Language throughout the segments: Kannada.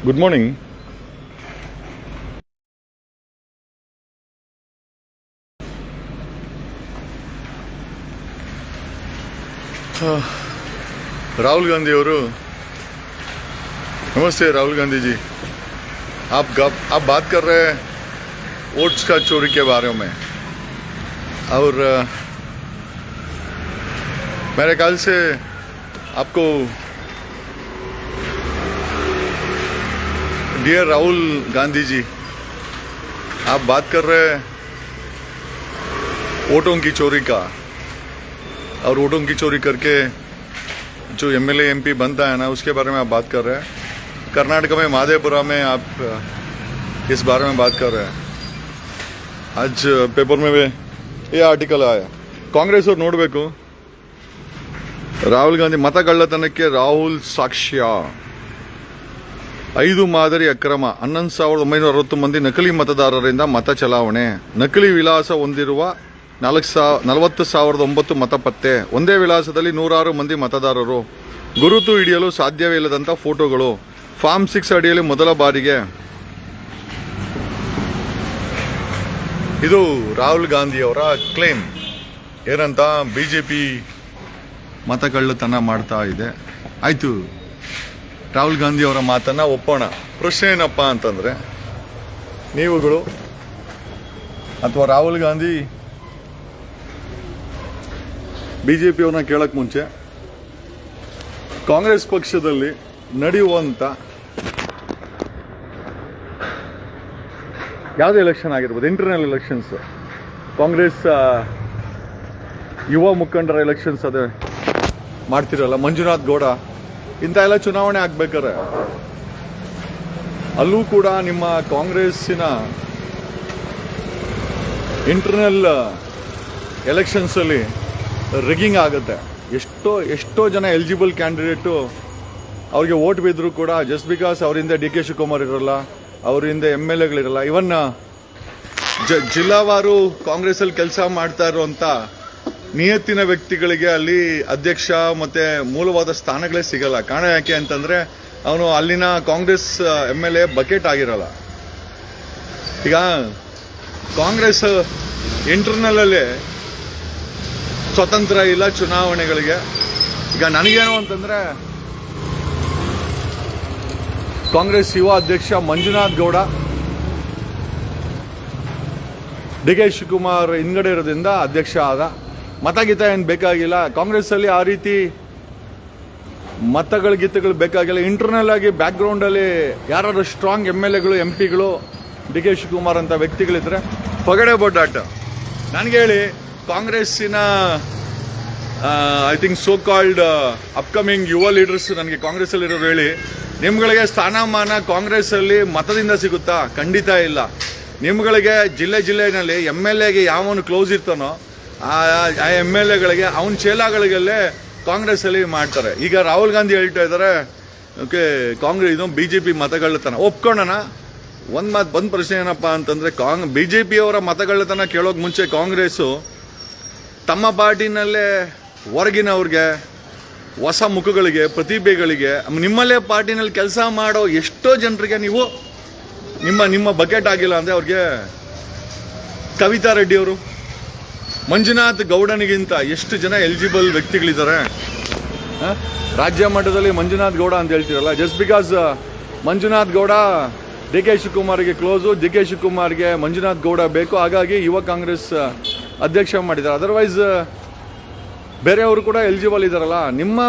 Good morning. राहुल गांधी और नमस्ते राहुल गांधी जी, आप बात कर रहे हैं वोट्स का चोरी के बारे में और मेरे ख्याल से आपको डियर राहुल गांधी जी, आप बात कर रहे हैं वोटों की चोरी का और वोटों की चोरी करके जो एमएलए एमपी बनता है ना, उसके बारे में आप बात कर रहे हैं। कर्नाटक में माधेपुरा में आप इस बारे में बात कर रहे हैं। आज पेपर में भी ये आर्टिकल आया। कांग्रेस और ನೋಡಬೇಕು, ರಾಹುಲ್ ಗಾಂಧಿ ಮತ ಕಳ್ಳತನಕ್ಕೆ ರಾಹುಲ್ ಸಾಕ್ಷ್ಯ, 5 ಮಾದರಿ ಅಕ್ರಮ, 11,960 ಮಂದಿ ನಕಲಿ ಮತದಾರರಿಂದ ಮತ ಚಲಾವಣೆ, ನಕಲಿ ವಿಳಾಸ ಹೊಂದಿರುವ 40,009 ಮತ ಪತ್ತೆ, ಒಂದೇ ವಿಳಾಸದಲ್ಲಿ 106 ಮಂದಿ ಮತದಾರರು, ಗುರುತು ಹಿಡಿಯಲು ಸಾಧ್ಯವೇ ಇಲ್ಲದಂತ ಫೋಟೋಗಳು, ಫಾರ್ಮ್ 6 ಅಡಿಯಲ್ಲಿ ಮೊದಲ ಬಾರಿಗೆ. ಇದು ರಾಹುಲ್ ಗಾಂಧಿ ಅವರ ಕ್ಲೇಮ್. ಏನಂತ, ಬಿಜೆಪಿ ಮತ ಕಳ್ಳತನ ಮಾಡ್ತಾ ಇದೆ. ಆಯ್ತು, ರಾಹುಲ್ ಗಾಂಧಿ ಅವರ ಮಾತನ್ನ ಒಪ್ಪೋಣ. ಪ್ರಶ್ನೆ ಏನಪ್ಪಾ ಅಂತಂದ್ರೆ, ನೀವುಗಳು ಅಥವಾ ರಾಹುಲ್ ಗಾಂಧಿ ಬಿಜೆಪಿಯವ್ರನ್ನ ಕೇಳಕ್ ಮುಂಚೆ ಕಾಂಗ್ರೆಸ್ ಪಕ್ಷದಲ್ಲಿ ನಡೆಯುವಂತ ಯಾವುದೇ ಎಲೆಕ್ಷನ್ ಆಗಿರ್ಬೋದು, ಇಂಟರ್ನಲ್ ಎಲೆಕ್ಷನ್ಸ್, ಕಾಂಗ್ರೆಸ್ ಯುವ ಮುಖಂಡರ ಎಲೆಕ್ಷನ್ಸ್ ಅದೇ ಮಾಡ್ತಿರಲ್ಲ, ಮಂಜುನಾಥ್ ಗೌಡ, ಇಂಥ ಎಲ್ಲ ಚುನಾವಣೆ ಆಗ್ಬೇಕಾರೆ ಅಲ್ಲೂ ಕೂಡ ನಿಮ್ಮ ಕಾಂಗ್ರೆಸ್ಸಿನ ಇಂಟರ್ನಲ್ ಎಲೆಕ್ಷನ್ಸ್ ಅಲ್ಲಿ ರಿಗ್ಗಿಂಗ್ ಆಗುತ್ತೆ. ಎಷ್ಟೋ ಜನ ಎಲಿಜಿಬಲ್ ಕ್ಯಾಂಡಿಡೇಟು ಅವ್ರಿಗೆ ವೋಟ್ ಬಿದ್ರು ಕೂಡ, ಜಸ್ಟ್ ಬಿಕಾಸ್ ಅವರಿಂದ ಡಿ ಕೆ ಶಿವಕುಮಾರ್ ಇರಲ್ಲ, ಅವರಿಂದ MLAಗಳಿರಲ್ಲ, ಇವನ್ ಜಿಲ್ಲಾವಾರು ಕಾಂಗ್ರೆಸ್ ಅಲ್ಲಿ ಕೆಲಸ ಮಾಡ್ತಾ ಇರುವಂತ ನಿಯತ್ತಿನ ವ್ಯಕ್ತಿಗಳಿಗೆ ಅಲ್ಲಿ ಅಧ್ಯಕ್ಷ ಮತ್ತೆ ಮೂಲವಾದ ಸ್ಥಾನಗಳೇ ಸಿಗಲ್ಲ. ಕಾರಣ ಯಾಕೆ ಅಂತಂದ್ರೆ, ಅವನು ಅಲ್ಲಿನ ಕಾಂಗ್ರೆಸ್ MLA ಬಕೆಟ್ ಆಗಿರಲ್ಲ. ಈಗ ಕಾಂಗ್ರೆಸ್ ಇಂಟರ್ನಲ್ ಅಲ್ಲಿ ಸ್ವತಂತ್ರ ಇಲ್ಲ ಚುನಾವಣೆಗಳಿಗೆ. ಈಗ ನನಗೇನು ಅಂತಂದ್ರೆ, ಕಾಂಗ್ರೆಸ್ ಯುವ ಅಧ್ಯಕ್ಷ ಮಂಜುನಾಥ್ ಗೌಡ, ಡಿ ಕೆ ಶಿವಕುಮಾರ್ ಹಿಂದ್ಗಡೆ ಇರೋದ್ರಿಂದ ಅಧ್ಯಕ್ಷ ಆದ. ಮತಗೀತ ಏನು ಬೇಕಾಗಿಲ್ಲ ಕಾಂಗ್ರೆಸ್ ಅಲ್ಲಿ, ಆ ರೀತಿ ಮತಗಳ ಗೀತಗಳು ಬೇಕಾಗಿಲ್ಲ. ಇಂಟರ್ನಲ್ ಆಗಿ ಬ್ಯಾಕ್ ಗ್ರೌಂಡ್ ಅಲ್ಲಿ ಯಾರು ಸ್ಟ್ರಾಂಗ್ MLAಗಳು MPಗಳು ಡಿ ಕೆ ಶಿವಕುಮಾರ್ ಅಂತ ವ್ಯಕ್ತಿಗಳಿದ್ರೆ ಹೊಗಡೆ ಬೊಡ್ಡಾಟ. ನನಗೆ ಹೇಳಿ, ಕಾಂಗ್ರೆಸ್ಸಿನ I think so called upcoming ಯುವ ಲೀಡರ್ಸ್ ನನಗೆ ಕಾಂಗ್ರೆಸ್ ಅಲ್ಲಿ ಇರೋರು ಹೇಳಿ, ನಿಮ್ಗಳಿಗೆ ಸ್ಥಾನಮಾನ ಕಾಂಗ್ರೆಸ್ ಅಲ್ಲಿ ಮತದಿಂದ ಸಿಗುತ್ತಾ? ಖಂಡಿತ ಇಲ್ಲ. ನಿಮ್ಗಳಿಗೆ ಜಿಲ್ಲೆನಲ್ಲಿ MLAಗೆ ಯಾವನು ಕ್ಲೋಸ್ ಇರ್ತಾನೋ ಆ MLAಗಳಿಗೆ ಅವನ ಚೇಲಾಗಳಿಗೆಲ್ಲೇ ಕಾಂಗ್ರೆಸ್ ಅಲ್ಲಿ ಮಾಡ್ತಾರೆ. ಈಗ ರಾಹುಲ್ ಗಾಂಧಿ ಹೇಳ್ತಾ ಇದ್ದಾರೆ, ಓಕೆ ಕಾಂಗ್ರೆಸ್ ಇದು ಬಿಜೆಪಿ ಮತಗಳ್ಳತನ ಒಪ್ಕೊಳ್ಳೋಣ. ಒಂದ್ ಪ್ರಶ್ನೆ ಏನಪ್ಪಾ ಅಂತಂದ್ರೆ, ಬಿಜೆಪಿ ಅವರ ಮತಗಳ್ಳತನ ಕೇಳೋಕ್ ಮುಂಚೆ ಕಾಂಗ್ರೆಸ್ ತಮ್ಮ ಪಾರ್ಟಿನಲ್ಲೇ ಹೊರಗಿನವ್ರಿಗೆ, ಹೊಸ ಮುಖಗಳಿಗೆ, ಪ್ರತಿಭೆಗಳಿಗೆ, ನಿಮ್ಮಲ್ಲೇ ಪಾರ್ಟಿನಲ್ಲಿ ಕೆಲಸ ಮಾಡೋ ಎಷ್ಟೋ ಜನರಿಗೆ ನೀವು ನಿಮ್ಮ ಬಕೆಟ್ ಆಗಿಲ್ಲ ಅಂದ್ರೆ ಅವ್ರಿಗೆ ಕವಿತಾ ರೆಡ್ಡಿ ಅವರು, ಮಂಜುನಾಥ್ ಗೌಡನಿಗಿಂತ ಎಷ್ಟು ಜನ ಎಲಿಜಿಬಲ್ ವ್ಯಕ್ತಿಗಳಿದ್ದಾರೆ ರಾಜ್ಯ ಮಟ್ಟದಲ್ಲಿ. ಮಂಜುನಾಥ್ ಗೌಡ ಅಂತ ಹೇಳ್ತಿರಲ್ಲ, just because Manjunath Gowda D K ಶಿವಕುಮಾರ್ಗೆ ಕ್ಲೋಸು, ಡಿ ಕೆ ಶಿವಕುಮಾರ್ಗೆ ಮಂಜುನಾಥ್ ಗೌಡ ಬೇಕು, ಹಾಗಾಗಿ ಯುವ ಕಾಂಗ್ರೆಸ್ ಅಧ್ಯಕ್ಷ ಮಾಡಿದ್ದಾರೆ. ಅದರ್ವೈಸ್ ಬೇರೆಯವರು ಕೂಡ ಎಲಿಜಿಬಲ್ ಇದಾರಲ್ಲ. ನಿಮ್ಮ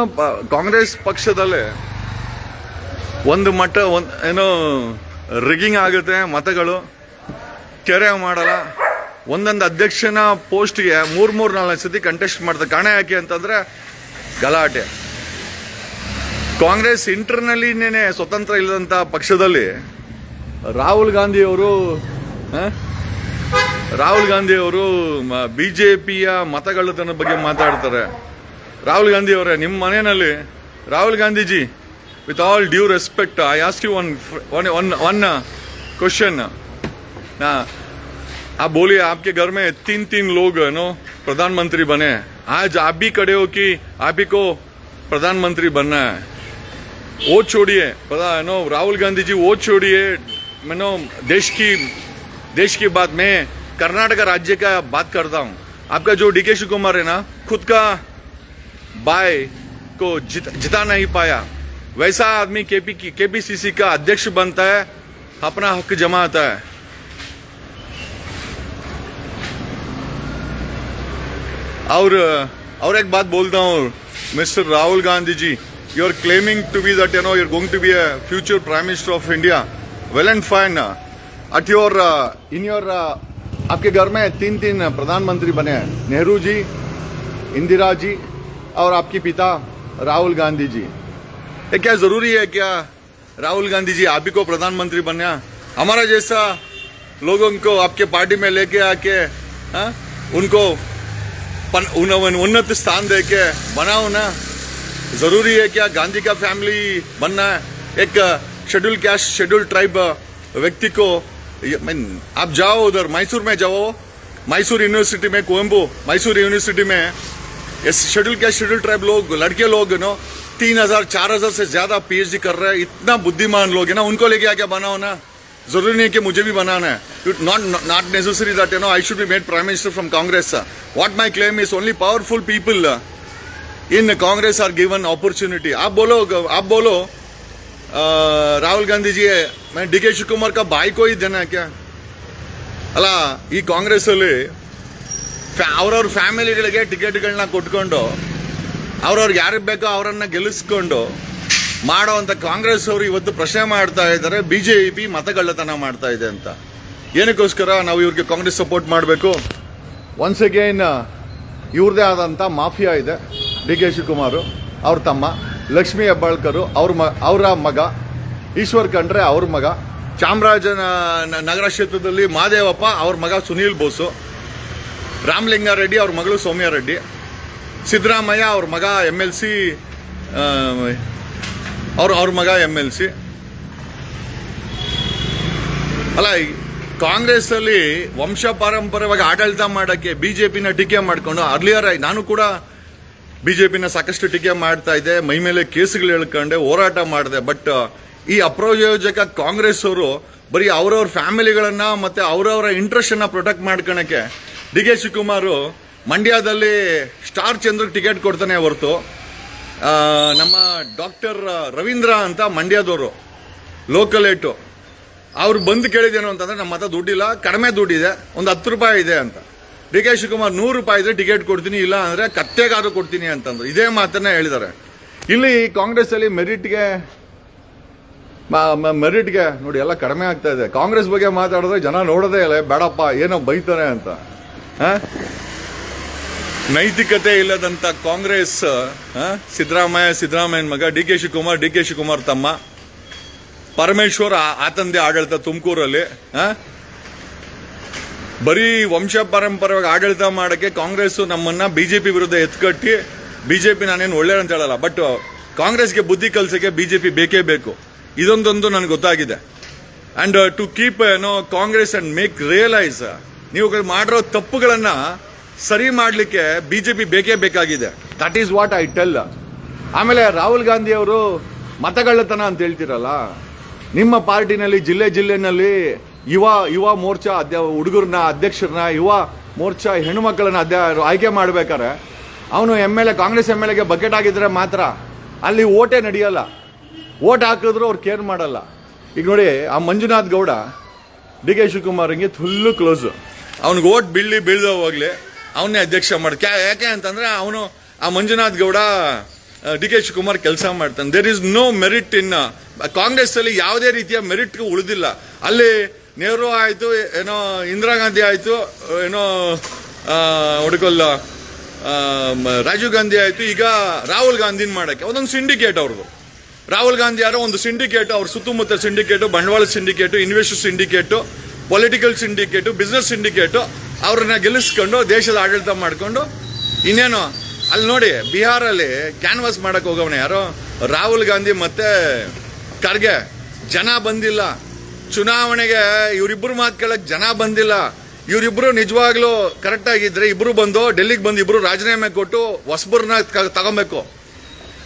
ಕಾಂಗ್ರೆಸ್ ಪಕ್ಷದಲ್ಲೇ ಒಂದು ಮಟ್ಟ ಏನೋ ರಿಗ್ಗಿಂಗ್ ಆಗುತ್ತೆ, ಮತಗಳು ಕೆರೆ ಮಾಡಲ್ಲ. ಒಂದೊಂದು ಅಧ್ಯಕ್ಷನ ಪೋಸ್ಟ್ಗೆ 3-4 ಸತಿ ಕಂಟೆಸ್ಟ್ ಮಾಡ್ತಾರೆ. ಕಾರಣ ಯಾಕೆ ಅಂತಂದ್ರೆ ಗಲಾಟೆ. ಕಾಂಗ್ರೆಸ್ ಇಂಟರ್ನಲ್ಲಿನೇ ಸ್ವತಂತ್ರ ಇಲ್ಲದಂತ ಪಕ್ಷದಲ್ಲಿ ರಾಹುಲ್ ಗಾಂಧಿ ಅವರು ಬಿಜೆಪಿಯ ಮತಗಳ್ಳತನ ಬಗ್ಗೆ ಮಾತಾಡ್ತಾರೆ. ರಾಹುಲ್ ಗಾಂಧಿ ಅವರೇ, ನಿಮ್ಮ ಮನೆಯಲ್ಲಿ Rahul Gandhiji, with all due respect, I ask you one question. आप बोलिए, आपके घर में 3 लोग प्रधानमंत्री बने, आज आप भी खड़े हो कि आप ही को प्रधानमंत्री बनना है. वो छोड़िए, पता है नो राहुल गांधी जी, वो छोड़िए मैंने देश की बात, मैं कर्नाटक राज्य का बात करता हूँ। आपका जो डीके शिवकुमार है ना, खुद का बाय को जिता नहीं पाया, वैसा आदमी केपीसीसी का अध्यक्ष बनता है, अपना हक जमाता है। और एक बात बोलता हूँ, mister Rahul Gandhi ji, you are claiming to be that you are going to be a future prime minister of India, well and fine. At your in your आपके घर में 3 प्रधानमंत्री बने हैं, नेहरू जी, इंदिरा जी और आपके पिता राहुल गांधी जी। ये क्या जरूरी है क्या राहुल गांधी जी आप ही को प्रधानमंत्री बनना? हमारा जैसा लोगों को आपके पार्टी में लेके आके उनको उन्नत स्थान दे के बनाओ ना। जरूरी है क्या गांधी का फैमिली बनना है? एक शेड्यूल कास्ट शेड्यूल ट्राइब व्यक्ति को आप जाओ उधर मैसूर में जाओ, मैसूर यूनिवर्सिटी में, कोयम्बू मैसूर यूनिवर्सिटी में शेड्यूल कास्ट शेड्यूल ट्राइब लोग, लड़के लोग 3000-4000 से ज्यादा पीएचडी कर रहे हैं, इतना बुद्धिमान लोग है ना, उनको लेके आके बनाओ ना। जरूरी नहीं कि मुझे भी बनाना है। Not necessary that I should be made prime minister from Congress. What my claim is only powerful people in Congress are given opportunity. आप बोलो राहुल गांधी जी, मैं डीके शिवकुमार का भाई को ही देना है क्या? ಅಲ್ಲ, ಈ ಕಾಂಗ್ರೆಸ್ ಅಲ್ಲಿ ಅವ್ರವ್ರ ಫ್ಯಾಮಿಲಿಗಳಿಗೆ ಟಿಕೆಟ್ಗಳನ್ನ ಕೊಟ್ಕೊಂಡು ಅವ್ರವ್ರಿಗೆ ಯಾರಿಗೆ ಬೇಕೋ ಅವರನ್ನ ಗೆಲ್ಲಿಸ್ಕೊಂಡು ಮಾಡೋ ಅಂತ ಕಾಂಗ್ರೆಸ್ ಅವರು ಇವತ್ತು ಪ್ರಶ್ನೆ ಮಾಡ್ತಾ ಇದ್ದಾರೆ, ಬಿಜೆಪಿ ಮತಗಳ್ಳತನ ಮಾಡ್ತಾ ಇದೆ ಅಂತ. ಏನಕ್ಕೋಸ್ಕರ ನಾವು ಇವ್ರಿಗೆ ಕಾಂಗ್ರೆಸ್ ಸಪೋರ್ಟ್ ಮಾಡಬೇಕು? ಒನ್ಸ್ ಅಗೈನ್ ಇವ್ರದೇ ಆದಂತ ಮಾಫಿಯಾ ಇದೆ. ಡಿಕೆ ಶಿವಕುಮಾರ್ ಅವ್ರ ತಮ್ಮ ಲಕ್ಷ್ಮೀ ಹೆಬ್ಬಾಳ್ಕರ್ ಅವರ ಮಗ, ಈಶ್ವರ್ ಖಂಡ್ರೆ ಅವ್ರ ಮಗ, ಚಾಮರಾಜನಗರ ಕ್ಷೇತ್ರದಲ್ಲಿ ಮಹದೇವಪ್ಪ ಅವ್ರ ಮಗ ಸುನೀಲ್ ಬೋಸು, ರಾಮಲಿಂಗಾರೆಡ್ಡಿ ಅವ್ರ ಮಗಳು ಸೌಮ್ಯ ರೆಡ್ಡಿ, ಸಿದ್ದರಾಮಯ್ಯ ಅವ್ರ ಮಗ MLC, ಅವ್ರ ಮಗ MLC. ಅಲ್ಲ, ಕಾಂಗ್ರೆಸ್ ಅಲ್ಲಿ ವಂಶ ಪಾರಂಪರ್ಯವಾಗಿ ಆಡಳಿತ ಮಾಡಕ್ಕೆ ಬಿಜೆಪಿನ ಟೀಕೆ ಮಾಡ್ಕೊಂಡು ಅರ್ಲಿಯರ್ ನಾನು ಕೂಡ ಬಿಜೆಪಿನ ಸಾಕಷ್ಟು ಟೀಕೆ ಮಾಡ್ತಾ ಇದ್ದೆ, ಮೈ ಮೇಲೆ ಕೇಸುಗಳು ಹೇಳ್ಕೊಂಡೆ, ಹೋರಾಟ ಮಾಡಿದೆ. ಬಟ್ ಈ ಅಪ್ರಯೋಜಕ ಕಾಂಗ್ರೆಸ್ ಅವರು ಬರೀ ಅವರವ್ರ ಫ್ಯಾಮಿಲಿಗಳನ್ನ ಮತ್ತೆ ಅವರವರ ಇಂಟ್ರೆಸ್ಟ್ ಅನ್ನ ಪ್ರೊಟೆಕ್ಟ್ ಮಾಡ್ಕೊಳಕ್ಕೆ ಡಿಕೆ ಶಿವಕುಮಾರ್ ಮಂಡ್ಯದಲ್ಲಿ ಸ್ಟಾರ್ ಚಂದ್ರಕ್ಕೆ ಟಿಕೆಟ್ ಕೊಡ್ತಾನೆ ಹೊರತು ನಮ್ಮ ಡಾಕ್ಟರ್ ರವೀಂದ್ರ ಅಂತ ಮಂಡ್ಯದವರು ಲೋಕಲ್ ಏಟು ಅವ್ರು ಬಂದು ಕೇಳಿದೇನು ಅಂತಂದ್ರೆ ನಮ್ಮ ಮತ ದುಡ್ಡಿಲ್ಲ, ಕಡಿಮೆ ದುಡ್ಡಿದೆ, ಒಂದು 10 ರೂಪಾಯಿ ಇದೆ ಅಂತ. ಡಿಕೆ ಶಿವಕುಮಾರ್ 100 ರೂಪಾಯಿ ಇದ್ರೆ ಟಿಕೆಟ್ ಕೊಡ್ತೀನಿ, ಇಲ್ಲ ಅಂದ್ರೆ ಕತ್ತೆಗಾದ್ರೂ ಕೊಡ್ತೀನಿ ಅಂತಂದ್ರು. ಇದೇ ಮಾತನ್ನ ಹೇಳಿದ್ದಾರೆ. ಇಲ್ಲಿ ಕಾಂಗ್ರೆಸ್ ಅಲ್ಲಿ ಮೆರಿಟ್ಗೆ ನೋಡಿ ಎಲ್ಲ ಕಡಿಮೆ ಆಗ್ತಾ ಇದೆ. ಕಾಂಗ್ರೆಸ್ ಬಗ್ಗೆ ಮಾತಾಡಿದ್ರೆ ಜನ ನೋಡೋದೇ ಇಲ್ಲ, ಬೇಡಪ್ಪ ಏನೋ ಬೈತಾರೆ ಅಂತ. ನೈತಿಕತೆ ಇಲ್ಲದಂತ ಕಾಂಗ್ರೆಸ್, ಸಿದ್ದರಾಮಯ್ಯನ ಮಗ ಡಿಕೆ ಶಿವಕುಮಾರ್ ತಮ್ಮ ಪರಮೇಶ್ವರ್ ಆತಂದೆ ಆಡಳಿತ ತುಮಕೂರಲ್ಲಿ ಬರೀ ವಂಶ ಪಾರಂಪರ್ಯವಾಗಿ ಆಡಳಿತ ಮಾಡಕ್ಕೆ ಕಾಂಗ್ರೆಸ್ ನಮ್ಮನ್ನ ಬಿಜೆಪಿ ವಿರುದ್ಧ ಎತ್ಕಟ್ಟಿ, ಬಿಜೆಪಿ ನಾನೇನು ಒಳ್ಳೆಯದಂತ ಹೇಳಲ್ಲ, ಬಟ್ ಕಾಂಗ್ರೆಸ್ಗೆ ಬುದ್ಧಿ ಕಲ್ಸಕ್ಕೆ ಬಿಜೆಪಿ ಬೇಕೇ ಬೇಕು. ಇದೊಂದೊಂದು ನನಗೆ ಗೊತ್ತಾಗಿದೆ. And to keep Congress and make realise, ನೀವು ಮಾಡಿರೋ ತಪ್ಪುಗಳನ್ನ ಸರಿ ಮಾಡಲಿಕ್ಕೆ ಬಿಜೆಪಿ ಬೇಕೇ ಬೇಕಾಗಿದೆ. That is what I tell. ಆಮೇಲೆ ರಾಹುಲ್ ಗಾಂಧಿ ಅವರು ಮತಗಳ್ಳತನ ಅಂತ ಹೇಳ್ತಿರಲ್ಲ, ನಿಮ್ಮ ಪಾರ್ಟಿನಲ್ಲಿ ಜಿಲ್ಲೆನಲ್ಲಿ ಯುವ ಮೋರ್ಚಾ ಹುಡುಗರನ್ನ ಅಧ್ಯಕ್ಷರನ್ನ, ಯುವ ಮೋರ್ಚಾ ಹೆಣ್ಣುಮಕ್ಕಳನ್ನ ಆಯ್ಕೆ ಮಾಡ್ಬೇಕಾರೆ ಅವನು ಕಾಂಗ್ರೆಸ್ MLAಗೆ ಬಕೆಟ್ ಆಗಿದ್ರೆ ಮಾತ್ರ ಅಲ್ಲಿ ಓಟೇ ನಡೆಯಲ್ಲ. ಓಟ್ ಹಾಕಿದ್ರು ಅವ್ರು ಕೇರ್ ಮಾಡಲ್ಲ. ಈಗ ನೋಡಿ, ಆ ಮಂಜುನಾಥ್ ಗೌಡ ಡಿಕೆ ಶಿವಕುಮಾರ್ಗೆ ಫುಲ್ಲು ಕ್ಲೋಸ್. ಅವ್ನಿಗೆ ಓಟ್ ಬೀಳ್ದ ಹೋಗ್ಲಿ ಅವನ್ನೇ ಅಧ್ಯಕ್ಷ ಯಾಕೆ ಅಂತಂದ್ರೆ ಅವನು ಆ ಮಂಜುನಾಥ್ ಗೌಡ ಡಿಕೆ ಶಿವಕುಮಾರ್ ಕೆಲಸ ಮಾಡ್ತಾನೆ. ದೇರ್ ಇಸ್ ನೋ ಮೆರಿಟ್ ಇನ್ ಕಾಂಗ್ರೆಸ್ ಅಲ್ಲಿ, ಯಾವುದೇ ರೀತಿಯ ಮೆರಿಟ್ ಉಳಿದಿಲ್ಲ. ಅಲ್ಲಿ ನೆಹರು ಆಯ್ತು, ಏನೋ ಇಂದಿರಾ ಗಾಂಧಿ ಆಯ್ತು, ಏನೋ ಹುಡುಕಲ್ಲ ರಾಜೀವ್ ಗಾಂಧಿ ಆಯ್ತು, ಈಗ ರಾಹುಲ್ ಗಾಂಧಿನ ಮಾಡಕ್ಕೆ ಒಂದೊಂದು ಸಿಂಡಿಕೇಟ್ ಅವ್ರದ್ದು. ರಾಹುಲ್ ಗಾಂಧಿ ಯಾರೋ ಒಂದು ಸಿಂಡಿಕೇಟ್, ಅವ್ರ ಸುತ್ತಮುತ್ತ ಸಿಂಡಿಕೇಟ್, ಬಂಡವಾಳ syndicate, investor syndicate, political syndicate, business syndicate, ಅವ್ರನ್ನ ಗೆಲ್ಲಿಸ್ಕೊಂಡು ದೇಶದ ಆಡಳಿತ ಮಾಡ್ಕೊಂಡು ಇನ್ನೇನು. ಅಲ್ಲಿ ನೋಡಿ, ಬಿಹಾರಲ್ಲಿ ಕ್ಯಾನ್ವಾಸ್ ಮಾಡಕ್ ಹೋಗವನೆ ಯಾರೋ ರಾಹುಲ್ ಗಾಂಧಿ ಮತ್ತೆ ಖರ್ಗೆ. ಜನ ಬಂದಿಲ್ಲ ಚುನಾವಣೆಗೆ, ಇವರಿಬ್ರು ಮಾತು ಕೇಳಕ್ ಜನ ಬಂದಿಲ್ಲ. ಇವರಿಬ್ರು ನಿಜವಾಗ್ಲೂ ಕರೆಕ್ಟ್ ಆಗಿದ್ರೆ ಇಬ್ರು ಬಂದು ಡೆಲ್ಲಿಗೆ ಬಂದು ಇಬ್ರು ರಾಜೀನಾಮೆ ಕೊಟ್ಟು ಹೊಸಬರ್ನ ತಗೊಬೇಕು.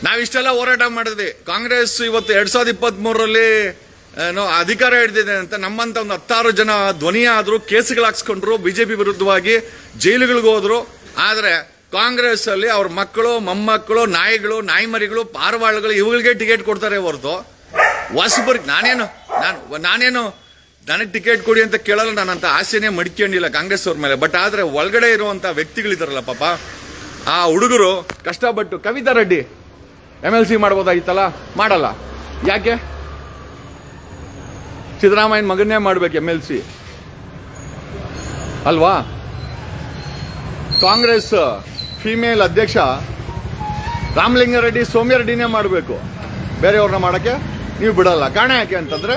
ನಾವಿಷ್ಟೆಲ್ಲ ಹೋರಾಟ ಮಾಡಿದ್ವಿ. ಕಾಂಗ್ರೆಸ್ ಇವತ್ತು 2023ರಲ್ಲಿ ಅಧಿಕಾರ ಹಿಡಿದಿದೆ ಅಂತ ನಮ್ಮಂತ ಒಂದು 16 ಜನ ಧ್ವನಿ ಆದ್ರು, ಕೇಸುಗಳು ಹಾಕ್ಸ್ಕೊಂಡ್ರು, ಬಿಜೆಪಿ ವಿರುದ್ಧವಾಗಿ ಜೈಲುಗಳಿಗೆ ಹೋದ್ರು. ಆದ್ರೆ ಕಾಂಗ್ರೆಸ್ ಅಲ್ಲಿ ಅವ್ರ ಮಕ್ಕಳು, ಮೊಮ್ಮಕ್ಕಳು, ನಾಯಿಗಳು, ನಾಯಿಮರಿಗಳು, ಪಾರವಾಳಗಳು ಇವುಗಳಿಗೆ ಟಿಕೆಟ್ ಕೊಡ್ತಾರೆ ಹೊರತು ಹೊಸಬರಿಗೆ ನಾನೇನು ನನಗೆ ಟಿಕೆಟ್ ಕೊಡಿ ಅಂತ ಕೇಳಲ್ಲ. ನಾನಂತ ಆಸೆನೇ ಮಡಿಕೊಂಡಿಲ್ಲ ಕಾಂಗ್ರೆಸ್ ಅವ್ರ ಮೇಲೆ. ಬಟ್ ಆದ್ರೆ ಒಳಗಡೆ ಇರುವಂತ ವ್ಯಕ್ತಿಗಳಿದಾರಲ್ಲ ಪಾಪ, ಆ ಹುಡುಗರು ಕಷ್ಟಪಟ್ಟು ಕವಿತಾ ರೆಡ್ಡಿ MLC ಮಾಡ್ಬೋದಾಗಿತ್ತಲ್ಲ, ಮಾಡಲ್ಲ. ಯಾಕೆ? ಸಿದ್ದರಾಮಯ್ಯನ ಮಗನ್ನೇ ಮಾಡ್ಬೇಕು MLC ಅಲ್ವಾ? ಕಾಂಗ್ರೆಸ್ ಫಿಮೇಲ್ ಅಧ್ಯಕ್ಷ ರಾಮಲಿಂಗಾರೆಡ್ಡಿ, ಸೌಮ್ಯರೆಡ್ಡಿನೇ ಮಾಡಬೇಕು, ಬೇರೆಯವ್ರನ್ನ ಮಾಡಕ್ಕೆ ನೀವು ಬಿಡಲ್ಲ. ಕಾರಣ ಯಾಕೆ ಅಂತಂದ್ರೆ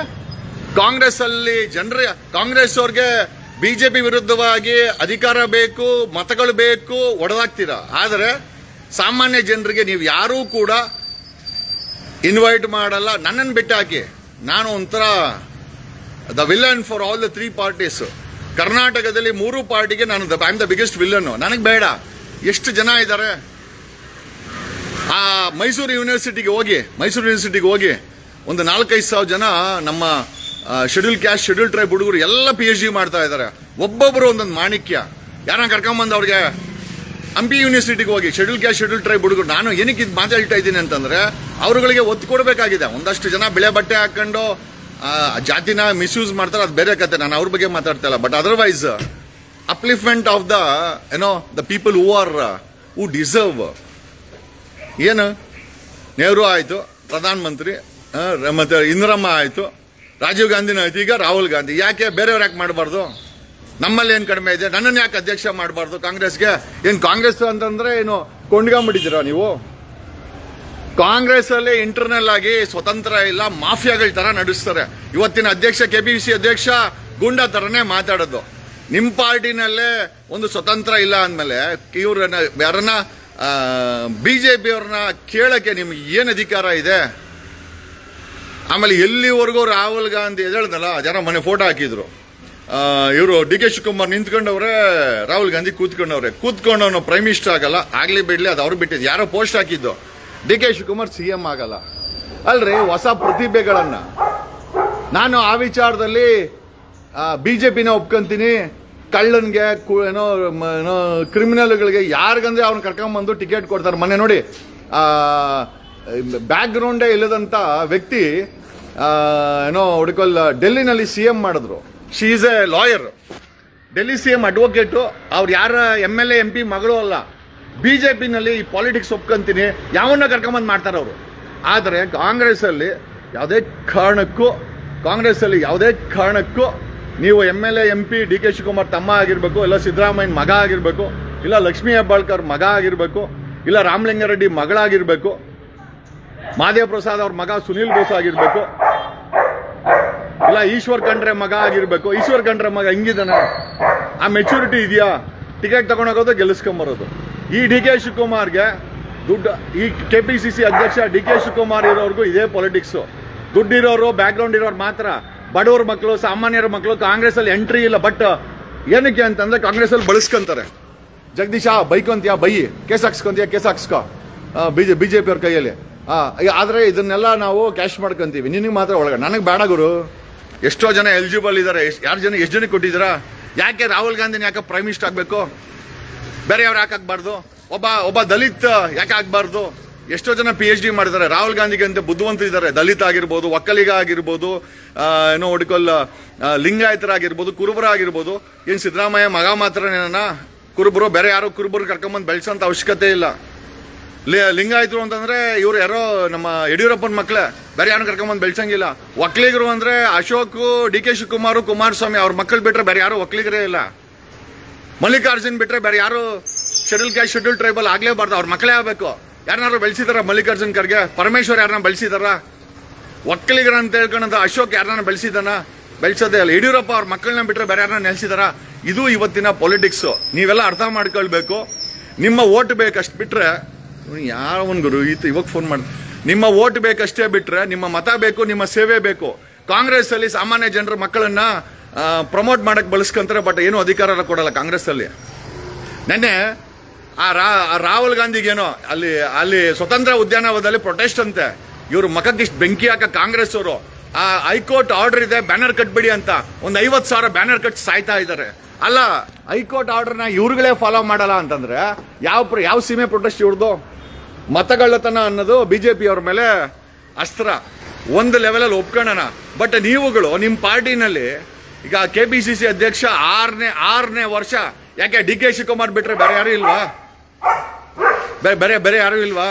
ಕಾಂಗ್ರೆಸ್ ಅಲ್ಲಿ ಕಾಂಗ್ರೆಸ್ ಅವ್ರಿಗೆ ಬಿಜೆಪಿ ವಿರುದ್ಧವಾಗಿ ಅಧಿಕಾರ ಬೇಕು, ಮತಗಳು ಬೇಕು, ಒಡೆದಾಗ್ತೀರಾ. ಆದರೆ ಸಾಮಾನ್ಯ ಜನರಿಗೆ ನೀವು ಯಾರೂ ಕೂಡ ಇನ್ವೈಟ್ ಮಾಡಲ್ಲ. ನನ್ನನ್ನು ಬಿಟ್ಟು ಹಾಕಿ, ನಾನು ಒಂಥರ the villain for all the 3 parties. ಕರ್ನಾಟಕದಲ್ಲಿ 3 ಪಾರ್ಟಿಗೆ ನಾನು I am the biggest villain. ನನಗೆ ಬೇಡ. ಎಷ್ಟು ಜನ ಇದ್ದಾರೆ? ಆ ಮೈಸೂರು ಯೂನಿವರ್ಸಿಟಿಗೆ ಹೋಗಿ ಒಂದು 4-5 ಸಾವಿರ ಜನ ನಮ್ಮ ಶೆಡ್ಯೂಲ್ ಕ್ಯಾಸ್ಟ್, ಶೆಡ್ಯೂಲ್ ಟ್ರೈಬ್ ಹುಡುಗರು ಎಲ್ಲ PhD ಮಾಡ್ತಾ ಇದ್ದಾರೆ. ಒಬ್ಬೊಬ್ಬರು ಒಂದೊಂದು ಮಾಣಿಕ್ಯ. ಯಾರನ್ನ ಕರ್ಕೊಂಬಂದು ಅವ್ರಿಗೆ ಹಂಪಿ ಯೂನಿವರ್ಸಿಟಿಗೆ ಹೋಗಿ ಶೆಡ್ಯೂಲ್ ಕ್ಯಾಸ್ಟ್, ಶೆಡ್ಯೂಲ್ ಟ್ರೈಬ್ ಹುಡುಗರು. ನಾನು ಏನಕ್ಕೆ ಇದು ಮಾತಾಡ್ತಾ ಇದ್ದೀನಿ ಅಂತಂದ್ರೆ ಅವರುಗಳಿಗೆ ಒತ್ತು ಕೊಡಬೇಕಾಗಿದೆ. ಒಂದಷ್ಟು ಜನ ಬಿಳೆ ಬಟ್ಟೆ ಹಾಕೊಂಡು ಜಾತಿನ ಮಿಸ್ಯೂಸ್ ಮಾಡ್ತಾರೆ, ಅದು ಬೇರೆ ಕತೆ. ನಾನು ಅವ್ರ ಬಗ್ಗೆ ಮಾತಾಡ್ತಾ ಇಲ್ಲ. But otherwise upliftment of the people who deserve. ಏನು ನೆಹರು ಆಯ್ತು ಪ್ರಧಾನ ಮಂತ್ರಿ, ಮತ್ತೆ ಇಂದಿರಮ್ಮ ಆಯ್ತು, ರಾಜೀವ್ ಗಾಂಧಿನೂ ಆಯ್ತು, ಈಗ ರಾಹುಲ್ ಗಾಂಧಿ. ಯಾಕೆ ಬೇರೆಯವ್ರು ಯಾಕೆ ಮಾಡಬಾರ್ದು? ನಮ್ಮಲ್ಲಿ ಏನ್ ಕಡಿಮೆ ಇದೆ? ನನ್ನನ್ನು ಯಾಕೆ ಅಧ್ಯಕ್ಷ ಮಾಡಬಾರ್ದು ಕಾಂಗ್ರೆಸ್ಗೆ? ಏನ್ ಕಾಂಗ್ರೆಸ್ ಅಂತಂದ್ರೆ ಏನು ಕೊಂಡ್ಕೊಂಡ್ಬಿಟ್ಟಿದ್ದೀರಾ ನೀವು? ಕಾಂಗ್ರೆಸ್ ಅಲ್ಲಿ ಇಂಟರ್ನಲ್ ಆಗಿ ಸ್ವತಂತ್ರ ಇಲ್ಲ, ಮಾಫಿಯಾಗಳ ತರ ನಡೆಸ್ತಾರೆ. ಇವತ್ತಿನ ಅಧ್ಯಕ್ಷ, KPCC ಅಧ್ಯಕ್ಷ ಗುಂಡಾ ತರನೇ ಮಾತಾಡೋದು. ನಿಮ್ ಪಾರ್ಟಿನಲ್ಲೇ ಒಂದು ಸ್ವತಂತ್ರ ಇಲ್ಲ ಅಂದ್ಮೇಲೆ ಇವ್ರನ್ನ ಯಾರನ್ನ ಬಿಜೆಪಿ ಅವ್ರನ್ನ ಕೇಳಕ್ಕೆ ನಿಮ್ಗೆ ಏನ್ ಅಧಿಕಾರ ಇದೆ? ಆಮೇಲೆ ಎಲ್ಲಿವರೆಗೂ ರಾಹುಲ್ ಗಾಂಧಿ ಎದ್ದೇಳ್ದಲ್ಲ, ಜನ ಮನೆ ಫೋಟೋ ಹಾಕಿದ್ರು. ಇವರು DK ಶಿವಕುಮಾರ್ ನಿಂತ್ಕೊಂಡವ್ರೆ, ರಾಹುಲ್ ಗಾಂಧಿ ಕೂತ್ಕೊಂಡವನು ಪ್ರೈಮ್ ಮಿನಿಸ್ಟರ್ ಆಗಲ್ಲ. ಆಗ್ಲಿ ಬಿಡ್ಲಿ, ಅದು ಅವ್ರು ಬಿಟ್ಟಿದ್ದು. ಯಾರೋ ಪೋಸ್ಟ್ ಹಾಕಿದ್ದು, DK ಶಿವಕುಮಾರ್ CM ಆಗಲ್ಲ. ಅಲ್ರಿ, ಹೊಸ ಪ್ರತಿಭೆಗಳನ್ನ ನಾನು ಆ ವಿಚಾರದಲ್ಲಿ ಬಿಜೆಪಿನ ಒಪ್ಕೊಂತೀನಿ. ಕಳ್ಳನ್ಗೆ, ಏನೋ ಕ್ರಿಮಿನಲ್ಗಳಿಗೆ ಯಾರಿಗಂದ್ರೆ ಅವ್ನ ಕರ್ಕೊಂಡ್ಬಂದು ಟಿಕೆಟ್ ಕೊಡ್ತಾರೆ. ಮೊನ್ನೆ ನೋಡಿ, ಬ್ಯಾಕ್ ಗ್ರೌಂಡೇ ಇಲ್ಲದಂತ ವ್ಯಕ್ತಿ ಏನೋ ಹುಡುಕಲ್ ಡೆಲ್ಲಿನಲ್ಲಿ CM ಮಾಡಿದ್ರು. She is A lawyer. Delhi CM advocate. ಅವ್ರು ಯಾರ MLA MP ಮಗಳು ಅಲ್ಲ. ಬಿಜೆಪಿನಲ್ಲಿ ಈ ಪಾಲಿಟಿಕ್ಸ್ ಒಪ್ಕೊಂತೀನಿ, ಯಾವನ್ನ ಕರ್ಕೊಂಬಂದು ಮಾಡ್ತಾರೆ ಅವರು. ಆದರೆ ಕಾಂಗ್ರೆಸ್ ಅಲ್ಲಿ ಯಾವುದೇ ಕಾರಣಕ್ಕೂ ನೀವು MLA MP DK ಶಿವಕುಮಾರ್ ತಮ್ಮ ಆಗಿರ್ಬೇಕು, ಇಲ್ಲ ಸಿದ್ದರಾಮಯ್ಯನ ಮಗ ಆಗಿರ್ಬೇಕು, ಇಲ್ಲ ಲಕ್ಷ್ಮೀ ಹೆಬ್ಬಾಳ್ಕರ್ ಮಗ ಆಗಿರ್ಬೇಕು, ಇಲ್ಲ ರಾಮಲಿಂಗಾರೆಡ್ಡಿ ಮಗಳಾಗಿರ್ಬೇಕು, ಮಾದೇವ ಪ್ರಸಾದ್ ಅವ್ರ ಮಗ ಸುನೀಲ್ ಬೋಸ್ ಆಗಿರ್ಬೇಕು, ಇಲ್ಲ ಈಶ್ವರ್ ಖಂಡ್ರೆ ಮಗ ಆಗಿರ್ಬೇಕು. ಈಶ್ವರ್ ಖಂಡ್ರೆ ಮಗ ಹಿಂಗಿದಾನೆ? ಆ ಮೆಚುರಿಟಿ ಇದೆಯಾ? ಟಿಕೆಟ್ ತಗೊಂಡೋಗೋದು, ಗೆಲ್ಲಿಸ್ಕೊಂಬರೋದು. ಈ DK ಶಿವಕುಮಾರ್ಗೆ ದುಡ್ಡು, ಈ KPCC ಅಧ್ಯಕ್ಷ DK ಶಿವಕುಮಾರ್ ಇರೋರ್ಗೂ ಇದೇ ಪಾಲಿಟಿಕ್ಸ್. ದುಡ್ಡಿರೋರು, ಬ್ಯಾಕ್ ಗ್ರೌಂಡ್ ಇರೋರು ಮಾತ್ರ. ಬಡವರ ಮಕ್ಕಳು, ಸಾಮಾನ್ಯರ ಮಕ್ಕಳು ಕಾಂಗ್ರೆಸ್ ಅಲ್ಲಿ ಎಂಟ್ರಿ ಇಲ್ಲ. ಬಟ್ ಏನಕ್ಕೆ ಅಂತಂದ್ರೆ ಕಾಂಗ್ರೆಸ್ ಅಲ್ಲಿ ಬಳಸ್ಕೊಂತಾರೆ. ಜಗದೀಶ ಬೈಕೊಂತೀಯ ಬೈ, ಕೇಸ್ ಹಾಕ್ಸ್ಕೊಂತೀಯ ಕೇಸ್ ಹಾಕ್ಸ್ಕೊ, ಬಿಜೆಪಿ ಅವ್ರ ಕೈಯಲ್ಲಿ. ಆದ್ರೆ ಇದನ್ನೆಲ್ಲ ನಾವು ಕ್ಯಾಶ್ ಮಾಡ್ಕೊಂತೀವಿ. ನಿನಗೆ ಮಾತ್ರ ಒಳಗಡೆ. ನನಗೆ ಬೇಡ ಗುರು. ಎಷ್ಟೋ ಜನ ಎಲಿಜಿಬಲ್ ಇದ್ದಾರೆ. ಎಷ್ಟು ಜನಕ್ಕೆ ಕೊಟ್ಟಿದ್ದೀರಾ? ಯಾಕೆ ರಾಹುಲ್ ಗಾಂಧಿನ ಯಾಕೆ ಪ್ರೈಮ್ ಮಿನಿಸ್ಟರ್ ಆಗ್ಬೇಕು? ಬೇರೆ ಯಾರು ಯಾಕೆ ಆಗ್ಬಾರ್ದು? ಒಬ್ಬ ದಲಿತ್ ಯಾಕೆ ಆಗ್ಬಾರ್ದು? ಎಷ್ಟೋ ಜನ PhD ಮಾಡಿದ್ದಾರೆ. ರಾಹುಲ್ ಗಾಂಧಿಗೆ ಅಂತ ಬುದ್ಧಿವಂತರಿದ್ದಾರೆ. ದಲಿತ ಆಗಿರ್ಬೋದು, ಒಕ್ಕಲಿಗ ಆಗಿರ್ಬೋದು, ಏನೋ ಹುಡುಕಲ್ಲ ಲಿಂಗಾಯತರಾಗಿರ್ಬೋದು, ಕುರುಬರ ಆಗಿರ್ಬೋದು. ಏನ್ ಸಿದ್ದರಾಮಯ್ಯ ಮಗ ಮಾತ್ರನೇನ ಕುರುಬರು? ಬೇರೆ ಯಾರು ಕುರುಬರು ಕರ್ಕೊಂಬಂದು ಬೆಳೆಸೋಂತ ಅವಶ್ಯಕತೆ ಇಲ್ಲ. ಲಿಂಗಾಯತರು ಅಂತಂದ್ರೆ ಇವ್ರು ಯಾರೋ ನಮ್ಮ ಯಡಿಯೂರಪ್ಪನ ಮಕ್ಳೇ, ಬೇರೆ ಯಾರು ಕರ್ಕೊಂಬಂದು ಬೆಳ್ಸಂಗಿಲ್ಲ. ಒಕ್ಕಲಿಗರು ಅಂದ್ರೆ ಅಶೋಕ್, DK ಶಿವಕುಮಾರ್, ಕುಮಾರಸ್ವಾಮಿ ಅವ್ರ ಮಕ್ಕಳು ಬಿಟ್ರೆ ಬೇರೆ ಯಾರು ಒಕ್ಕಲಿಗರೇ ಇಲ್ಲ. ಮಲ್ಲಿಕಾರ್ಜುನ್ ಬಿಟ್ರೆ ಬೇರೆ ಯಾರು ಶೆಡ್ಯೂಲ್ ಕ್ಯಾಸ್ಟ್, ಶೆಡ್ಯೂಲ್ ಟ್ರೈಬಲ್ ಆಗ್ಲೇಬಾರ್ದು. ಅವ್ರ ಮಕ್ಕಳೇ ಆಗ್ಬೇಕು. ಯಾರನ್ನಾರು ಬೆಳೆಸಿದಾರ? ಮಲ್ಲಿಕಾರ್ಜುನ್ ಖರ್ಗೆ, ಪರಮೇಶ್ವರ್ ಯಾರನ್ನ ಬೆಳೆಸಿದಾರ? ಒಕ್ಕಲಿಗರ ಅಂತ ಹೇಳ್ಕೊಂಡ ಅಶೋಕ್ ಯಾರನ್ನ ಬೆಳೆಸಿದಾನ? ಬೆಳೆಸೋದೇ ಇಲ್ಲ. ಯಡಿಯೂರಪ್ಪ ಅವ್ರ ಮಕ್ಕಳನ್ನ ಬಿಟ್ರೆ ಬೇರೆ ಯಾರನ್ನ ನೆಲೆಸಿದಾರ? ಇದು ಇವತ್ತಿನ ಪೊಲಿಟಿಕ್ಸ್. ನೀವೆಲ್ಲ ಅರ್ಥ ಮಾಡ್ಕೊಳ್ಬೇಕು. ನಿಮ್ಮ ಓಟ್ ಬೇಕಷ್ಟು ಬಿಟ್ರೆ ಯಾರ ಒಂದು ಗುರು ಇವಾಗ ಫೋನ್ ಮಾಡಿ, ನಿಮ್ಮ ಓಟ್ ಬೇಕಷ್ಟೇ ಬಿಟ್ರೆ ನಿಮ್ಮ ಮತ ಬೇಕು, ನಿಮ್ಮ ಸೇವೆ ಬೇಕು. ಕಾಂಗ್ರೆಸ್ ಅಲ್ಲಿ ಸಾಮಾನ್ಯ ಜನರ ಮಕ್ಕಳನ್ನ ಪ್ರಮೋಟ್ ಮಾಡಕ್ ಬಳಸ್ಕೊಂತಾರೆ. ಬಟ್ ಏನು ಅಧಿಕಾರ ಕೊಡಲ್ಲ ಕಾಂಗ್ರೆಸ್ ಅಲ್ಲಿ. ನೆನ್ನೆ ರಾಹುಲ್ ಗಾಂಧಿಗೇನೋ ಅಲ್ಲಿ ಸ್ವತಂತ್ರ ಉದ್ಯಾನವನದಲ್ಲಿ ಪ್ರೊಟೆಸ್ಟ್ ಅಂತೆ. ಇವ್ರು ಮಖಕ್ಕೆ ಇಷ್ಟು ಬೆಂಕಿ ಹಾಕ ಕಾಂಗ್ರೆಸ್ ಅವರು ಆ ಹೈಕೋರ್ಟ್ ಆರ್ಡರ್ ಇದೆ ಬ್ಯಾನರ್ ಕಟ್ಬಿಡಿ ಅಂತ ಒಂದು 50,000 ಬ್ಯಾನರ್ ಕಟ್ ಸಾಯ್ತಾ ಇದ್ದಾರೆ. ಅಲ್ಲ, ಹೈಕೋರ್ಟ್ ಆರ್ಡರ್ನ ಇವ್ರುಗಳೇ ಫಾಲೋ ಮಾಡಲ್ಲ ಅಂತಂದ್ರೆ ಯಾವ ಸೀಮೆ ಪ್ರೊಟೆಸ್ಟ್ ಇವ್ರದ್ದು? ಮತಗಳ್ಳತನ ಅನ್ನೋದು ಬಿಜೆಪಿ ಅವ್ರ ಮೇಲೆ ಅಸ್ತ್ರ, ಒಂದು ಲೆವೆಲಲ್ಲಿ ಒಪ್ಕೊಳ್ಳೋಣ. ಬಟ್ ನೀವುಗಳು ನಿಮ್ಮ ಪಾರ್ಟಿನಲ್ಲಿ ಈಗ KPCC ಅಧ್ಯಕ್ಷ ಆರನೇ ವರ್ಷ, ಯಾಕೆ DK ಶಿವಕುಮಾರ್ ಬಿಟ್ರೆ ಬೇರೆ ಯಾರು ಇಲ್ವಾ? ಬೇರೆ ಯಾರು ಇಲ್ವಾ?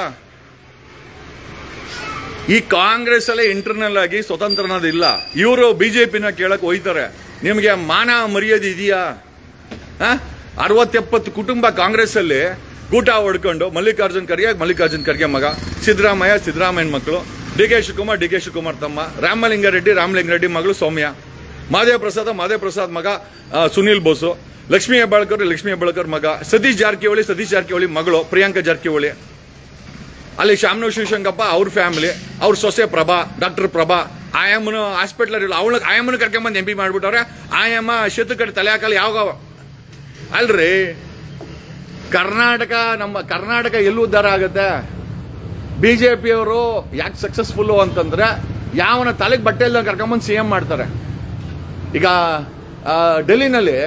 ಈ ಕಾಂಗ್ರೆಸ್ ಅಲ್ಲೇ ಇಂಟರ್ನಲ್ ಆಗಿ ಸ್ವತಂತ್ರ ಅನ್ನೋದಿಲ್ಲ. ಇವರು ಬಿಜೆಪಿನ ಕೇಳಕ್ ಹೋಯ್ತಾರೆ. ನಿಮ್ಗೆ ಮಾನ ಮರ್ಯಾದೆ ಇದೆಯಾ? 60-70 ಕುಟುಂಬ ಕಾಂಗ್ರೆಸ್ ಅಲ್ಲಿ ಗೂಟ ಹೊಡ್ಕೊಂಡು ಮಲ್ಲಿಕಾರ್ಜುನ್ ಖರ್ಗೆ ಮಗ, ಸಿದ್ದರಾಮಯ್ಯನ ಮಕ್ಕಳು, DK ಶಿವಕುಮಾರ್ ತಮ್ಮ, ರಾಮಲಿಂಗಾರೆಡ್ಡಿ ಮಗಳು ಸೌಮ್ಯ, ಮಾದೇವ್ ಪ್ರಸಾದ್ ಮಗ ಸುನೀಲ್ ಬೋಸು, ಲಕ್ಷ್ಮೀ ಹೆಬ್ಬಾಳ್ಕರ್ ಮಗ, ಸತೀಶ್ ಜಾರಕಿಹೊಳಿ ಮಗಳು ಪ್ರಿಯಾಂಕಾ ಜಾರಕಿಹೊಳಿ, ಅಲ್ಲಿ ಶಾಮನೂರ್ ಶಿವಶಂಕರಪ್ಪ ಅವ್ರ ಫ್ಯಾಮಿಲಿ, ಅವ್ರ ಸೊಸೆ ಡಾಕ್ಟರ್ ಪ್ರಭಾ, ಆಯಮ್ಮನ ಹಾಸ್ಪಿಟ್ಲರ್ ಇಲ್ಲ, ಆಯಮ್ಮನ ಕರ್ಕೊಂಬಂದು MP ಮಾಡ್ಬಿಟ್ಟವ್ರೆ. ಆಯಮ್ಮ ಶೇತು ಕಡೆ ತಲೆ ಹಾಕಲ್ಲ ಯಾವ ಅಲ್ರಿ. ನಮ್ಮ ಕರ್ನಾಟಕ ಎಲ್ಲಿ ಉದ್ಧಾರ ಆಗುತ್ತೆ? ಬಿಜೆಪಿಯವರು ಯಾಕೆ ಸಕ್ಸಸ್ಫುಲ್ ಅಂತಂದ್ರೆ ಯಾವನ ತಲೆಗೆ ಬಟ್ಟೆ ಇಲ್ದ ಕರ್ಕೊಂಬಂದು CM ಮಾಡ್ತಾರೆ. ಈಗ ಡೆಲ್ಲಿನಲ್ಲಿ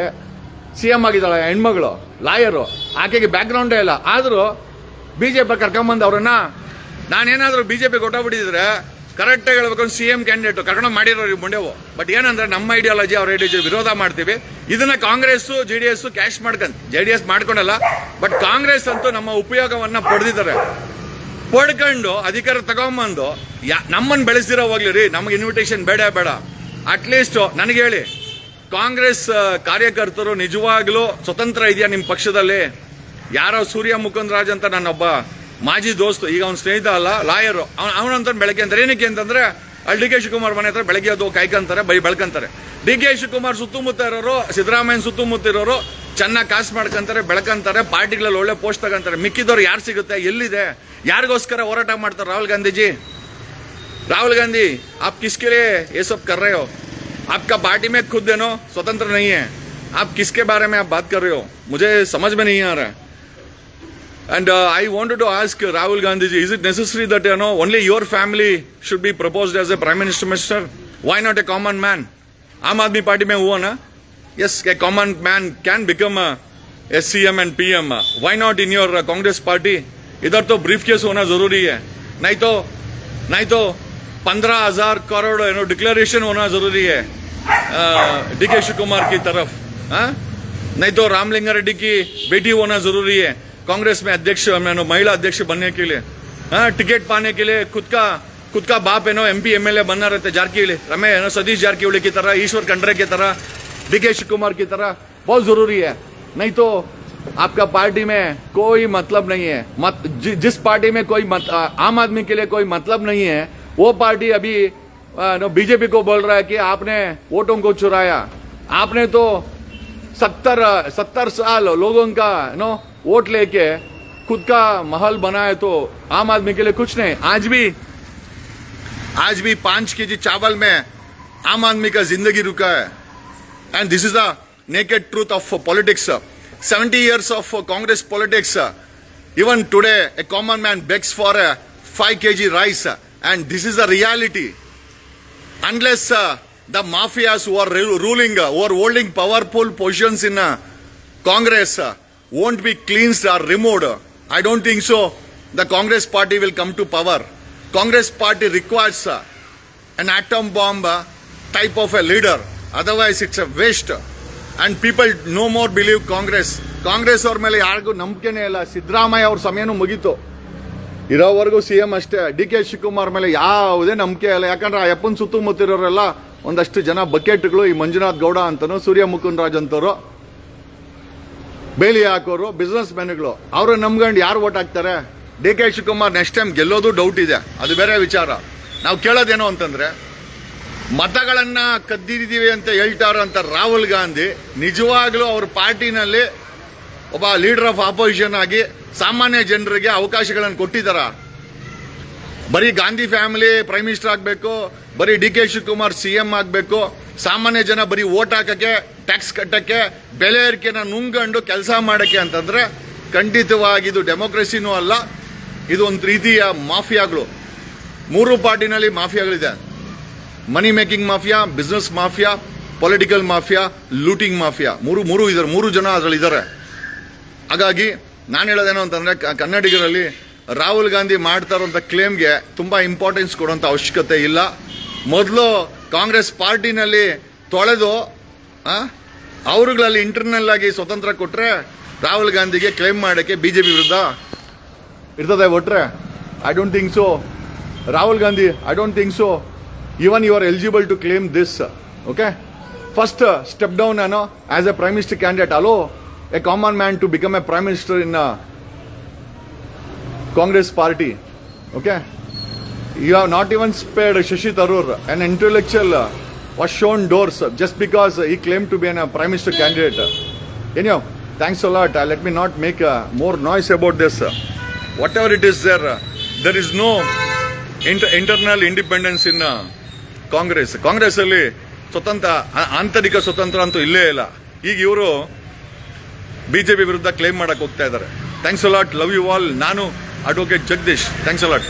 CM ಆಗಿದ್ದಾಳೆ ಹೆಣ್ಮಗಳು, ಲಾಯರು, ಆಕೆಗೆ ಬ್ಯಾಕ್ ಗ್ರೌಂಡೇ ಇಲ್ಲ, ಆದ್ರೂ ಬಿಜೆಪಿ ಕರ್ಕೊಂಬಂದು ಅವ್ರನ್ನ ನಾನೇನಾದ್ರೂ ಬಿಜೆಪಿ ಕೊಟ್ಟಬಿಟ್ಟಿದ್ರೆ ಕರೆಕ್ಟ್ ಆಗಿ ಹೇಳ್ಬೇಕು, CM ಕ್ಯಾಂಡಿಡೇಟ್ ಕರ್ಕೊಂಡು ಮಾಡಿರೋರು ಮುಂಡೆವು. ಬಟ್ ಏನಂದ್ರೆ ನಮ್ಮ ಐಡಿಯಾಲಜಿ ಅವ್ರ ಐಡಿಯಾಲಜಿ ವಿರೋಧ ಮಾಡ್ತೀವಿ. ಇದನ್ನ ಕಾಂಗ್ರೆಸ್ JDS ಕ್ಯಾಶ್ JDS ಮಾಡ್ಕೊಂಡಲ್ಲ, ಬಟ್ ಕಾಂಗ್ರೆಸ್ ಅಂತೂ ನಮ್ಮ ಉಪಯೋಗವನ್ನ ಪಡ್ಕೊಂಡು ಅಧಿಕಾರ ತಗೊಂಬಂದು ನಮ್ಮನ್ನು ಬೆಳೆಸಿರೋ ಹೋಗ್ಲಿ ರೀ, ನಮ್ಗೆ ಇನ್ವಿಟೇಷನ್ ಬೇಡ. ಅಟ್ಲೀಸ್ಟ್ ನನಗೆ ಹೇಳಿ, ಕಾಂಗ್ರೆಸ್ ಕಾರ್ಯಕರ್ತರು ನಿಜವಾಗ್ಲೂ ಸ್ವತಂತ್ರ ಇದೆಯಾ ನಿಮ್ಮ ಪಕ್ಷದಲ್ಲಿ? ಯಾರೋ ಸೂರ್ಯ ಮುಕುಂದ್ ರಾಜ್ ಅಂತ ನನ್ನೊಬ್ಬ ಮಾಜಿ ದೋಸ್ತು, ಈಗ ಅವ್ನ ಸ್ನೇಹಿತ ಅಲ್ಲ, ಲಾಯರು, ಅವನಂತ ಬೆಳಗ್ಗೆ ಅಂತಾರೆ. ಏನಕ್ಕೆ ಅಂತಂದ್ರೆ ಅಲ್ಲಿ DK ಶಿವಕುಮಾರ್ ಮನೆ ಹತ್ರ ಬೆಳಗ್ಗೆ ಅದು ಕಾಯ್ಕೊಂತಾರೆ, ಬೆಳ್ಕಂತಾರೆ. DK ಶಿವಕುಮಾರ್ ಸುತ್ತಮುತ್ತ ಇರೋರು, ಸಿದ್ದರಾಮಯ್ಯನ ಸುತ್ತಮುತ್ತ ಇರೋರು ಚೆನ್ನಾಗಿ ಕಾಸು ಮಾಡ್ಕೊಂತಾರೆ, ಬೆಳಕಂತಾರೆ, ಪಾರ್ಟಿಗಳಲ್ಲಿ ಒಳ್ಳೆ ಪೋಸ್ಟ್ ತಗೊಂತಾರೆ. ಮಿಕ್ಕಿದವ್ರು ಯಾರು ಸಿಗುತ್ತೆ? ಎಲ್ಲಿದೆ? ಯಾರಿಗೋಸ್ಕರ ಹೋರಾಟ ಮಾಡ್ತಾರೆ? राहुल गांधी आप किसके लिए ये सब कर रहे हो? आपका पार्टी में खुद है नो स्वतंत्र नहीं है, आप किसके बारे में आप बात कर रहे हो? मुझे समझ में नहीं आ रहा. And I wanted to ask Rahul Gandhi ji, is it necessary that only your family should be proposed as a prime minister? Why not a common man? Aam Aadmi party mein hua na? Yes, a common man can become a CM and PM. Why not in your Congress party? इधर तो briefcase होना जरूरी है, नहीं तो 15,000 करोड़ डिक्लेरेशन होना जरूरी है DK शिवकुमार की तरफ. नहीं तो रामलिंगारेड्डी की बेटी होना जरूरी है कांग्रेस में अध्यक्ष, महिला अध्यक्ष बनने के लिए. टिकट पाने के लिए खुद का बाप MP MLA बनना रहता है. जारकिहोली सतीश जारकिहोली की तरह, ईश्वर खंड्रे की तरह, DK शिवकुमार की तरह बहुत जरूरी है. नहीं तो आपका पार्टी में कोई मतलब नहीं है. जिस पार्टी में कोई आम आदमी के लिए कोई मतलब नहीं है, वो पार्टी अभी बीजेपी को बोल रहा है कि आपने वोटों को चुराया. आपने तो 70 साल लोगों का वोट लेके खुद का महल बनाया, तो आम आदमी के लिए कुछ नहीं. आज भी 5 kg चावल में आम आदमी का जिंदगी रुका है. And this is the naked truth of politics. 70 years of Congress politics. Even today, a common man begs for 5 kg rice, and this is the reality. Unless the mafias who are ruling, who are holding powerful positions in Congress won't be cleansed or removed, I don't think so the Congress party will come to power. Congress party requires an atom bomb type of a leader. Otherwise, it's a waste. And people no more believe Congress ಅವ್ರ ಮೇಲೆ ಯಾರಿಗೂ ನಂಬಿಕೆನೇ ಇಲ್ಲ. ಸಿದ್ದರಾಮಯ್ಯ ಅವ್ರ ಸಮಯನೂ ಮುಗೀತು, ಇರೋವರೆಗೂ CM ಅಷ್ಟೇ. DK ಶಿವಕುಮಾರ್ ಮೇಲೆ ಯಾವುದೇ ನಂಬಿಕೆ ಇಲ್ಲ. ಯಾಕಂದ್ರೆ ಆ ಯಪ್ಪನ್ ಸುತ್ತಮುತ್ತಿರೋರೆಲ್ಲ ಒಂದಷ್ಟು ಜನ ಬಕೆಟ್ಗಳು, ಈ ಮಂಜುನಾಥ್ ಗೌಡ ಅಂತನೂ, ಸೂರ್ಯ ಮುಕುಂದ್ ರಾಜ್ ಅಂತವರು, ಬೇಲಿ ಹಾಕೋರು, ಬಿಸ್ನೆಸ್ ಮ್ಯಾನ್ಗಳು, ಅವ್ರು ನಂಬ್ಕೊಂಡು ಯಾರು ವೋಟ್ ಹಾಕ್ತಾರೆ? DK ಶಿವಕುಮಾರ್ ನೆಕ್ಸ್ಟ್ ಟೈಮ್ ಗೆಲ್ಲೋದು ಡೌಟ್ ಇದೆ, ಅದು ಬೇರೆ ವಿಚಾರ. ನಾವು ಕೇಳೋದೇನು ಅಂತಂದ್ರೆ, ಮತಗಳನ್ನ ಕದ್ದಿದ್ದೀವಿ ಅಂತ ಹೇಳ್ತಾರಂತ ರಾಹುಲ್ ಗಾಂಧಿ ನಿಜವಾಗ್ಲೂ ಅವ್ರ ಪಾರ್ಟಿನಲ್ಲಿ ಒಬ್ಬ ಲೀಡರ್ ಆಫ್ ಆಪೋಸಿಷನ್ ಆಗಿ ಸಾಮಾನ್ಯ ಜನರಿಗೆ ಅವಕಾಶಗಳನ್ನು ಕೊಟ್ಟಿದ್ದಾರ? ಬರೀ ಗಾಂಧಿ ಫ್ಯಾಮಿಲಿ ಪ್ರೈಮ್ ಮಿನಿಸ್ಟರ್ ಆಗಬೇಕು, ಬರೀ DK ಶಿವಕುಮಾರ್ CM ಆಗಬೇಕು, ಸಾಮಾನ್ಯ ಜನ ಬರೀ ವೋಟ್ ಹಾಕಕ್ಕೆ, ಟ್ಯಾಕ್ಸ್ ಕಟ್ಟಕ್ಕೆ, ಬೆಲೆ ಏರಿಕೆನ ನುಂಗಂಡು ಕೆಲಸ ಮಾಡಕ್ಕೆ ಅಂತಂದ್ರೆ ಖಂಡಿತವಾಗಿ ಇದು ಡೆಮೋಕ್ರಸಿನೂ ಅಲ್ಲ, ಇದು ಒಂದು ರೀತಿಯ ಮಾಫಿಯಾಗಳು. 3 ಪಾರ್ಟಿನಲ್ಲಿ ಮಾಫಿಯಾಗಳಿದೆ. Money making mafia, business mafia, political mafia, looting mafia. ಮೂರು ಇದ್ದಾರೆ, 3 ಜನ ಅದರಲ್ಲಿ ಇದ್ದಾರೆ. ಹಾಗಾಗಿ ನಾನು ಹೇಳೋದೇನು ಅಂತಂದ್ರೆ, ಕನ್ನಡಿಗರಲ್ಲಿ ರಾಹುಲ್ ಗಾಂಧಿ ಮಾಡ್ತಾ ಇರುವಂತ ಕ್ಲೇಮ್ಗೆ ತುಂಬಾ ಇಂಪಾರ್ಟೆನ್ಸ್ ಕೊಡುವಂತ ಅವಶ್ಯಕತೆ ಇಲ್ಲ. ಮೊದಲು ಕಾಂಗ್ರೆಸ್ ಪಾರ್ಟಿನಲ್ಲಿ ತೊಳೆದು ಅವರುಗಳಲ್ಲಿ ಇಂಟರ್ನಲ್ ಆಗಿ ಸ್ವತಂತ್ರ ಕೊಟ್ರೆ ರಾಹುಲ್ ಗಾಂಧಿಗೆ ಕ್ಲೇಮ್ ಮಾಡಕ್ಕೆ ಬಿಜೆಪಿ ವಿರುದ್ಧ ಇರ್ತದೆ ಒಟ್ರೆ. I don't think so. Rahul Gandhi, I don't think so. Even you are eligible to claim this. Okay? First, step down as a Prime Minister candidate. Allow a common man to become a Prime Minister in Congress party. Okay? You have not even spared Shashi Tharoor, an intellectual, was shown doors just because he claimed to be a Prime Minister candidate. Anyhow, thanks a lot. Let me not make more noise about this. Whatever it is there is no internal independence in Congress ಅಲ್ಲಿ ಸ್ವತಂತ್ರ, ಆಂತರಿಕ ಸ್ವತಂತ್ರ ಅಂತೂ ಇಲ್ಲೇ ಇಲ್ಲ. ಈಗ ಇವರು ಬಿಜೆಪಿ ವಿರುದ್ಧ ಕ್ಲೇಮ್ ಮಾಡಕ್ ಹೋಗ್ತಾ ಇದ್ದಾರೆ. Thanks a lot. Love you all. ನಾನು advocate Jagadish. Thanks a lot.